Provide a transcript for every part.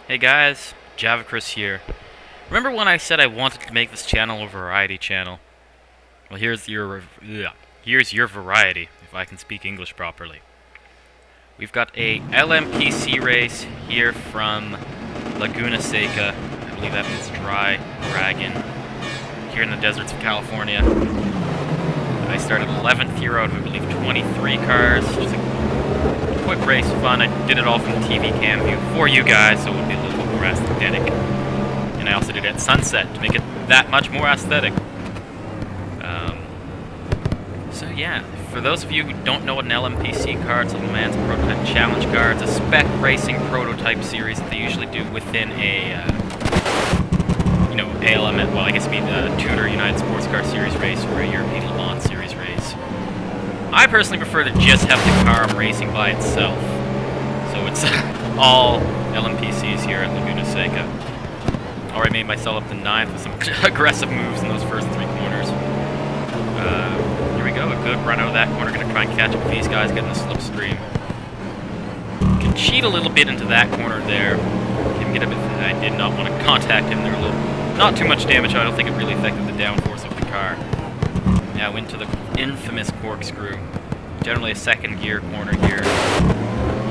Hey guys, JavaChris here. Remember when I said I wanted to make this channel a variety channel? Well, here's your variety, if I can speak English properly. We've got a LMPC race here from Laguna Seca. I believe that means dry dragon. Here in the deserts of California. I started 11th here out of, I believe, 23 cars. It was a quick race, fun. I did it all from TV cam view for you guys, so it would be a little bit more aesthetic. And I also did it at sunset to make it that much more aesthetic. So yeah, for those of you who don't know what an LMPC car, it's a Man's Prototype Challenge car. It's a spec racing prototype series that they usually do within a, ALM, well, I guess it'd be the Tudor United Sports Car Series race or a European Le Mans Series race. I personally prefer to just have the car I'm racing by itself. So it's all LMPCs here at Laguna Seca. Already made myself up to 9th with some aggressive moves in those first 3 corners. Here we go, a good run out of that corner. Gonna try and catch up with these guys, getting the slipstream. Can cheat a little bit into that corner there. Can get a bit. I did not want to contact him there a little. Not too much damage. I don't think it really affected the downforce of the car. Now into the infamous corkscrew. Generally a second gear corner here.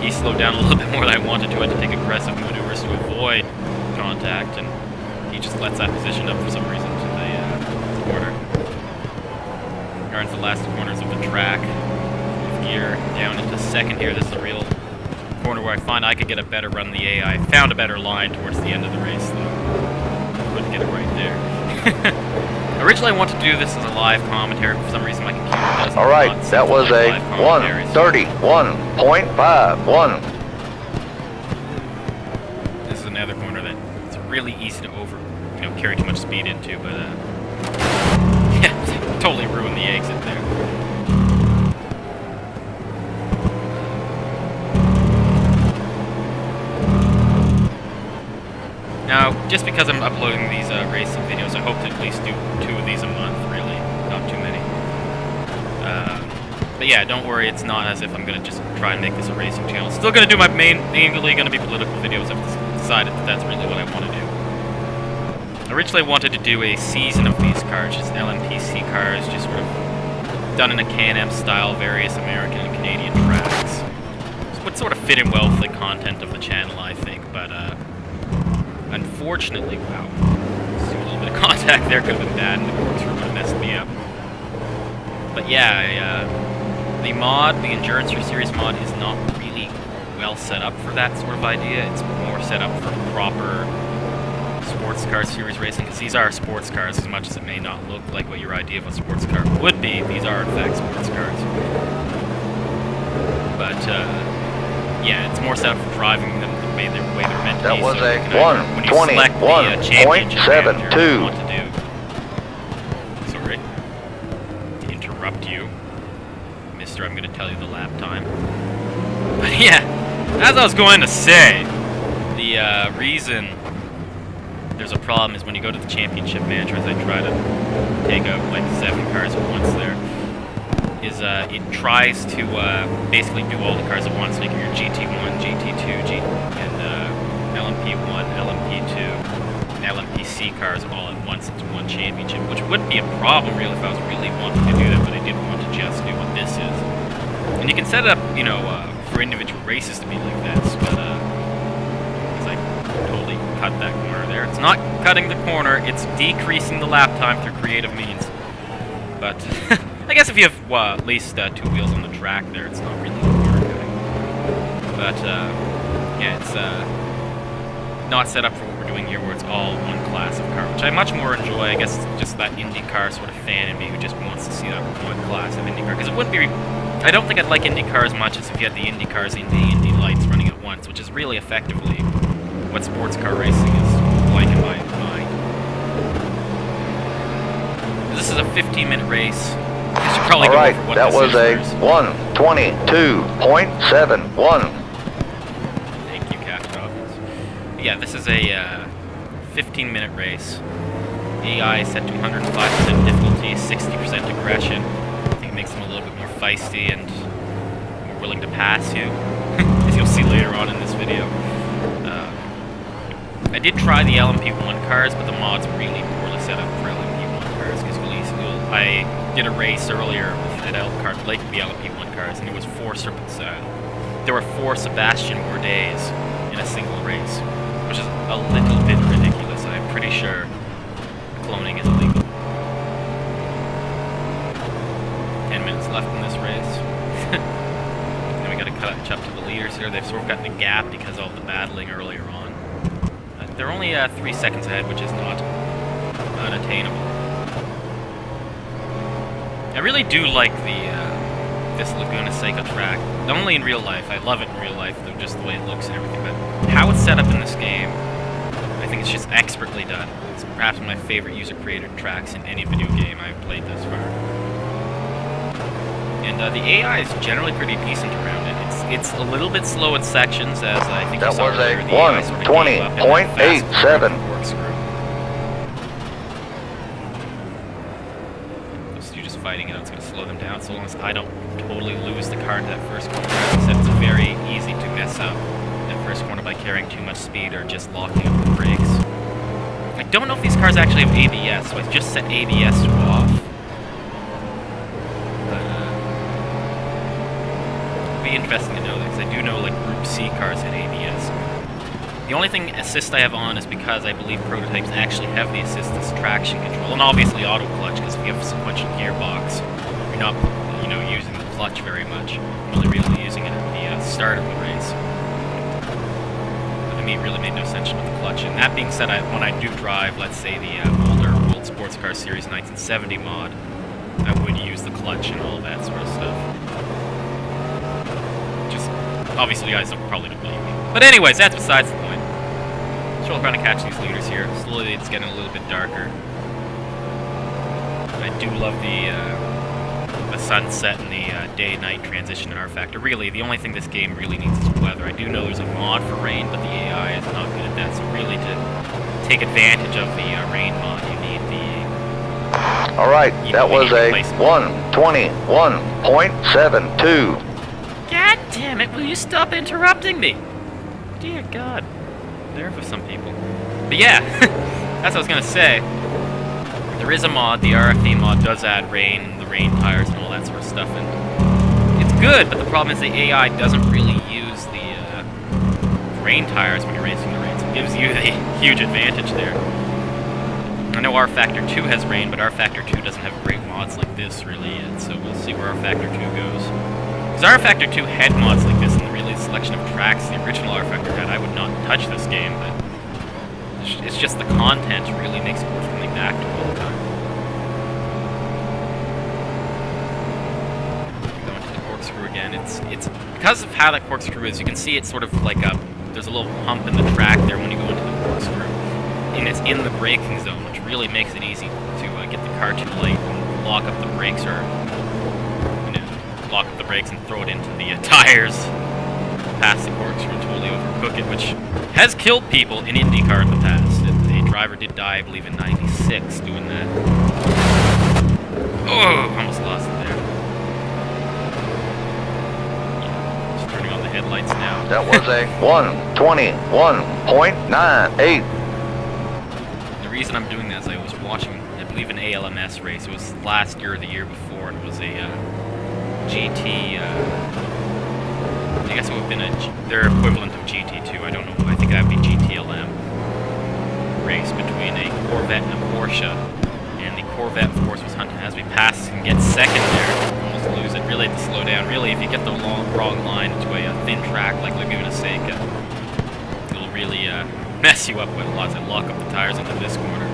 He slowed down a little bit more than I wanted to. I had to take aggressive maneuvers to avoid contact, and he just lets that position up for some reason to the corner. Turns the last corners of the track. Gear down into second here. This is a real corner where I find I could get a better run in the AI. I found a better line towards the end of the race, though. Couldn't get it right there. Originally I wanted to do this as a live commentary, but for some reason my computer doesn't. Alright, that was a 131.51. This is another corner that it's really easy to carry too much speed into, but yeah, totally ruined the exit there. Now, just because I'm uploading these racing videos, I hope to at least do 2 of these a month, really. Not too many. But yeah, don't worry, it's not as if I'm going to just try and make this a racing channel. Still going to do my mainly going to be political videos. I've decided that that's really what I want to do. Originally I wanted to do a season of these cars, just LMPC cars, just sort of done in a Can-Am style, various American and Canadian tracks. So it would sort of fit in well with the content of the channel, I think, but unfortunately, wow. See, a little bit of contact there could have been bad, and the corkscrew would have messed me up. But yeah, the mod, the Endurance Series mod, is not really well set up for that sort of idea. It's more set up for proper sports car series racing, because these are sports cars, as much as it may not look like what your idea of a sports car would be. These are, in fact, sports cars. But, yeah, it's more set up for driving them the way they're meant to be. That was so a 121.72. Sorry to interrupt you, Mister. I'm going to tell you the lap time. But yeah, as I was going to say, the reason there's a problem is when you go to the championship manager, as I try to take out like 7 cars at once there, is it tries to basically do all the cars at once, like your GT1, GT2, and LMP1, LMP2, and LMPC cars all at once into one championship, which would be a problem really if I was really wanting to do that, but I didn't want to just do what this is. And you can set it up, for individual races to be like this, but because I totally cut that corner there. It's not cutting the corner, it's decreasing the lap time through creative means. But I guess if you have at least 2 wheels on the track there, it's not really corner cutting. But yeah, it's not set up for what we're doing here, where it's all one class of car, which I much more enjoy. I guess just that IndyCar sort of fan in me who just wants to see that one class of IndyCar, because it wouldn't be. I don't think I'd like IndyCar as much as if you had the IndyCars and the Indy lights running at once, which is really effectively what sports car racing is like in my mind. This is a 15-minute race. I should probably go over what that was a 122.71. Thank you, Captain. Yeah, this is a 15-minute race. AI set to 105% difficulty, 60% aggression. I think it makes them a little bit more feisty and more willing to pass you, as you'll see later on in this video. I did try the LMP1 cars, but the mod's really poorly set up for LMP1 cars, because I did a race earlier at Elkhart Lake with the LMP1 cars, and it was there were 4 Sebastian Bourdais in a single race, which is a little bit ridiculous. I'm pretty sure cloning is illegal. 10 minutes left in this race. Then we gotta catch up to the leaders here. They've sort of gotten a gap because of the battling earlier on. They're only 3 seconds ahead, which is not unattainable. I really do like this Laguna Seca track. Only in real life. I love it in real life, though, just the way it looks and everything. But how it's set up in this game, I think it's just expertly done. It's perhaps one of my favorite user-created tracks in any video game I've played thus far. And the AI is generally pretty decent around it. It's a little bit slow in sections, as I think That you saw was earlier. a The AI sort of gave up in that fast 1:20.87. corkscrew. So you're just fighting it out. It's going to slow them down, so long as I don't totally lose the car to that first corner. As I said, it's very easy to mess up that first corner by carrying too much speed or just locking up the brakes. I don't know if these cars actually have ABS, so I just set ABS to off. Interesting to know that, because I do know like Group C cars had ABS. The only thing assist I have on is because I believe prototypes actually have the assistance traction control, and obviously auto clutch, because if you have a sequential gearbox, you're not, using the clutch very much. You're only really using it at the start of the race. But to me, it really made no sense with the clutch. And that being said, when I do drive, let's say the older World Sports Car Series 1970 mod, I would use the clutch and all that sort of stuff. Obviously, you guys probably don't believe me. But anyways, that's besides the point. Still trying to catch these leaders here. Slowly, it's getting a little bit darker. I do love the sunset and the day-night transition in R Factor. Really, the only thing this game really needs is weather. I do know there's a mod for rain, but the AI is not good at that. So really, to take advantage of the rain mod, you need the... All right, that was a 1:21.72. God damn it, will you stop interrupting me? Dear God. Nerve of some people. But yeah, that's what I was gonna say. There is a mod, the RFE mod does add rain, the rain tires and all that sort of stuff, and it's good, but the problem is the AI doesn't really use the rain tires when you're racing the rain, so it gives you the huge advantage there. I know R Factor 2 has rain, but R Factor 2 doesn't have great mods like this really yet, so we'll see where R Factor 2 goes. Because R Factor 2 had mods like this, and really the selection of tracks the original R Factor had, I would not touch this game, but it's just the content really makes it worth coming back to all the time. Going to the corkscrew again, it's because of how that corkscrew is, you can see it's sort of like there's a little hump in the track there when you go into the corkscrew, and it's in the braking zone, which really makes it easy to get the car too late and lock up the brakes, or lock up the brakes and throw it into the tires, pass the corkscrew and totally overcook it, which has killed people in IndyCar in the past. A driver did die, I believe, in '96 doing that. Oh, almost lost it there. Just turning on the headlights now. That was a 1:21.98. The reason I'm doing that is I was watching, I believe, an ALMS race. It was last year or the year before, and it was a GT, I guess it would have been their equivalent of GT2, I don't know, I think that would be GTLM race between a Corvette and a Porsche, and the Corvette, of course, was hunting. As we pass and get second there, almost lose it, really had to slow down. Really, if you get the wrong line into a thin track like Laguna Seca, it'll really mess you up with a lot. I lock up the tires into this corner.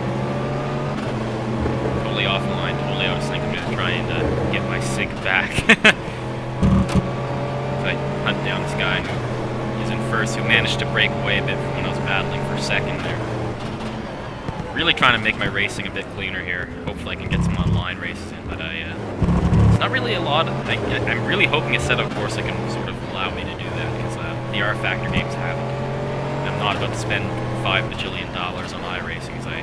Totally off the line, totally out of sync. I'm going to try and get my sig back. So I hunt down this guy who is in first, who managed to break away a bit from when I was battling for second there. Really trying to make my racing a bit cleaner here. Hopefully I can get some online races in, but it's not really a lot. I'm really hoping a setup course that can sort of allow me to do that, because the R Factor games haven't. I'm not about to spend $5 bajillion on iRacing, as I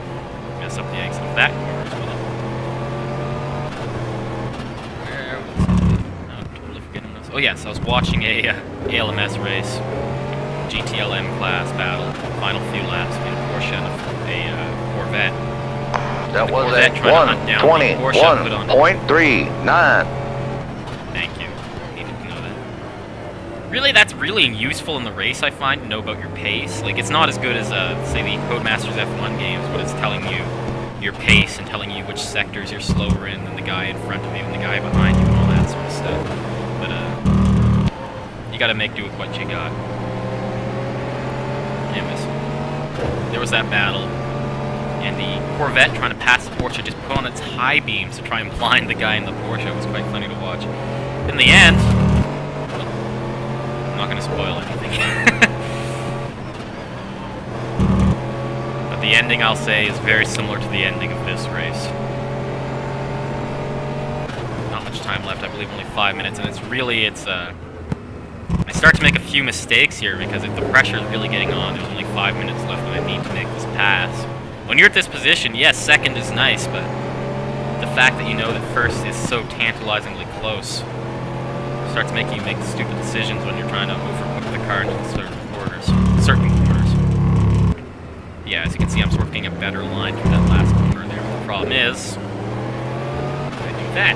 mess up the exit of that corner as well. Where was it? Oh, I'm totally forgetting this. Oh yes, I was watching a ALMS race. GTLM class battle, final few laps between a Porsche and a Corvette. That was a Corvette trying to hunt down the Porsche I put on. 1:21.39. Thank you. Needed to know that. Really, that's really useful in the race, I find, to know about your pace. Like, it's not as good as, say, the Codemasters F1 games, but it's telling you your pace and telling you which sectors you're slower in than the guy in front of you and the guy behind you and all that sort of stuff. But, you gotta make do with what you got. Anyways, there was that battle, and the Corvette trying to pass the Porsche just put on its high beams to try and blind the guy in the Porsche. It was quite funny to watch. In the end, well, I'm not going to spoil anything. But the ending, I'll say, is very similar to the ending of this race. Not much time left, I believe only 5 minutes, and I start to make a few mistakes here because if the pressure is really getting on, there's only 5 minutes left and I need to make this pass. When you're at this position, yes, second is nice, but the fact that you know that first is so tantalizingly close starts making you make stupid decisions when you're trying to overcook the car into certain corners. Yeah, as you can see, I'm sort of getting a better line through that last corner there. The problem is, I do that.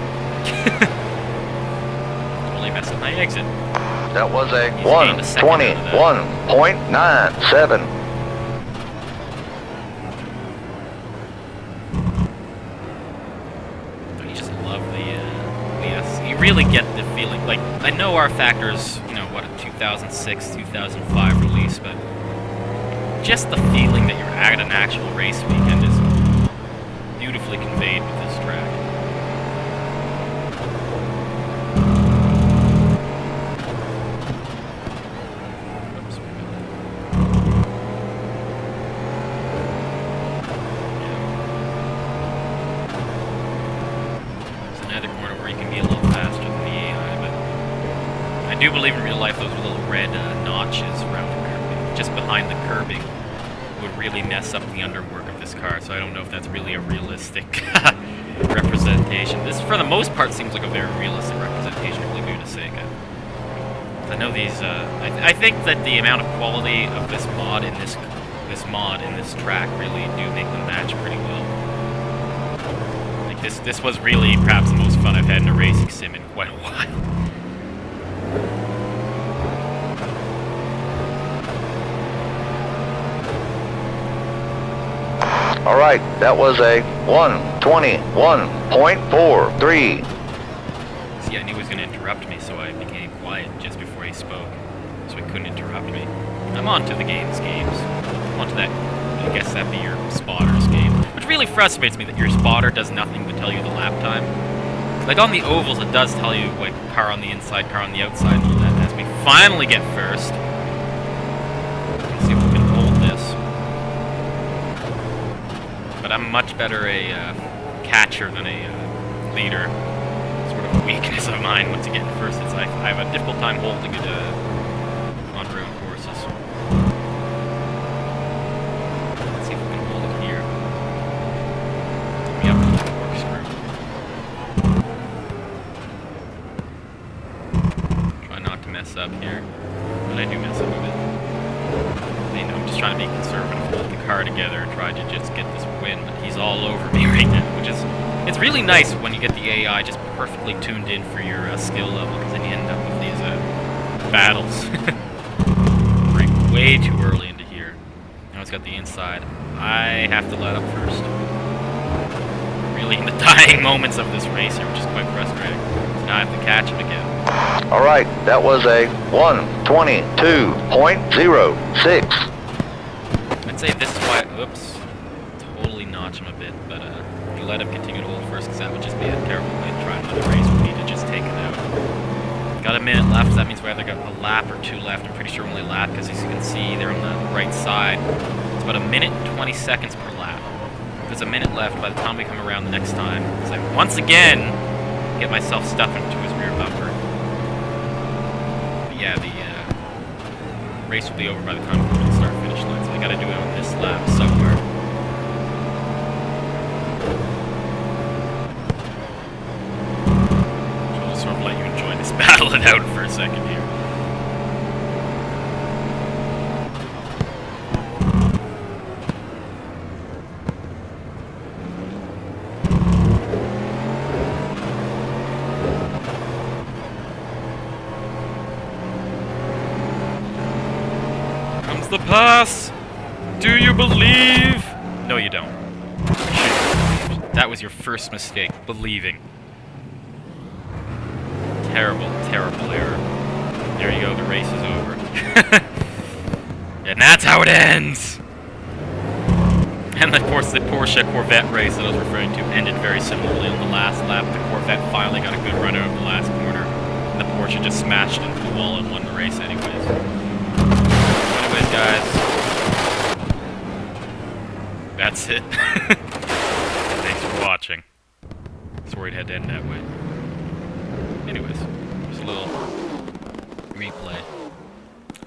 Only mess up my exit. That was a 1:21.97. You just love the yes. You really get the feeling. Like, I know our factors, you know, what, a 2006, 2005 release, but just the feeling that you're at an actual race weekend is beautifully conveyed with this track. I do believe in real life those little red notches around the curbing, just behind the curbing, would really mess up the underwork of this car, so I don't know if that's really a realistic representation. This, for the most part, seems like a very realistic representation of Laguna Seca. I know these, I think that the amount of quality of this mod in this track really do make them match pretty well. Like, this was really perhaps the most fun I've had in a racing sim in quite a while. All right, that was a 1:21.43. See, I knew he was going to interrupt me, so I became quiet just before he spoke, so he couldn't interrupt me. I'm on to the games. I'm on to that, I guess that'd be your spotter's game, which really frustrates me that your spotter does nothing but tell you the lap time. Like, on the ovals, it does tell you, like, car on the inside, car on the outside, and all that. As we finally get first, let's see if we can hold this. But I'm much better a catcher than a leader. Sort of a weakness of mine once you get in first. I have a difficult time holding it on road courses. Let's see if we can hold it here. We have a little corkscrew. Try not to mess up here, but I do mess up a bit. You know, I'm just trying to be conservative, hold the car together, and try to just get this win, but he's all over me right now, which is, it's really nice when you get the AI just perfectly tuned in for your skill level, because then you end up with these battles. Break way too early into here. Now it's got the inside. I have to let up first. Really in the dying moments of this race here, which is quite frustrating. So now I have to catch him again. All right, that was a 1:22.06. I'd say this is why, oops, totally notch him a bit, but you let him continue to hold first, because that would just be a terrible way to try another race for me to just take it out. Got a minute left, so that means we either got a lap or two left. I'm pretty sure only a lap, because as you can see, they're on the right side. It's about a minute and 20 seconds per lap. There's a minute left by the time we come around the next time. So I once again get myself stuffed into his rear bumper. But yeah, the race will be over by the time we come to the start-finish line, so I gotta do it on this lap somewhere. So I'll just sort of let you enjoy this battle it out for a second here. the pass? Do you believe? No, you don't. You shouldn't believe. That was your first mistake, believing. Terrible, terrible error. There you go, the race is over. And that's how it ends! And of course, the Porsche Corvette race that I was referring to ended very similarly on the last lap. The Corvette finally got a good run over the last corner. And the Porsche just smashed into the wall and won the race anyways. Anyways, guys. That's it. Thanks for watching. Sorry it had to end that way. Anyways, just a little replay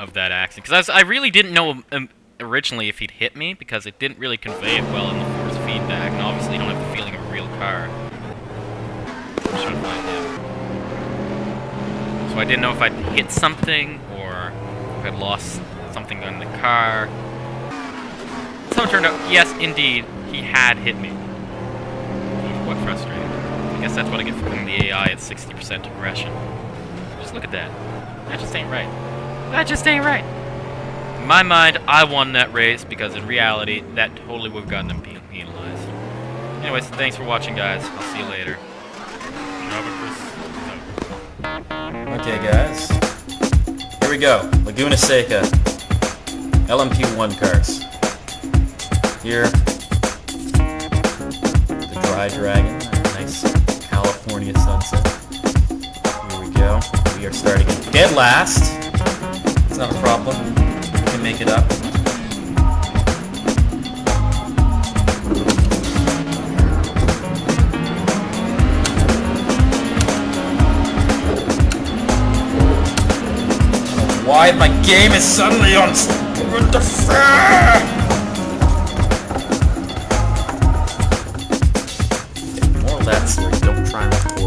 of that accident. Because I really didn't know originally if he'd hit me, because it didn't really convey it well in the force feedback, and obviously you don't have the feeling of a real car. I'm trying to find him. So I didn't know if I'd hit something, or if I'd lost something in the car. So it turned out, yes, indeed, he had hit me. Which was quite frustrating. I guess that's what I get for putting the AI at 60% aggression. Just look at that. That just ain't right. That just ain't right. In my mind, I won that race, because in reality, that totally would have gotten them penalized. Anyways, thanks for watching, guys. I'll see you later. Okay, guys. Here we go. Laguna Seca. LMP1 cars. Here, the Dry Dragon. Nice California sunset. Here we go. We are starting dead last. It's not a problem. We can make it up. Why my game is suddenly on? What the fuck? More of that story. Don't try and record.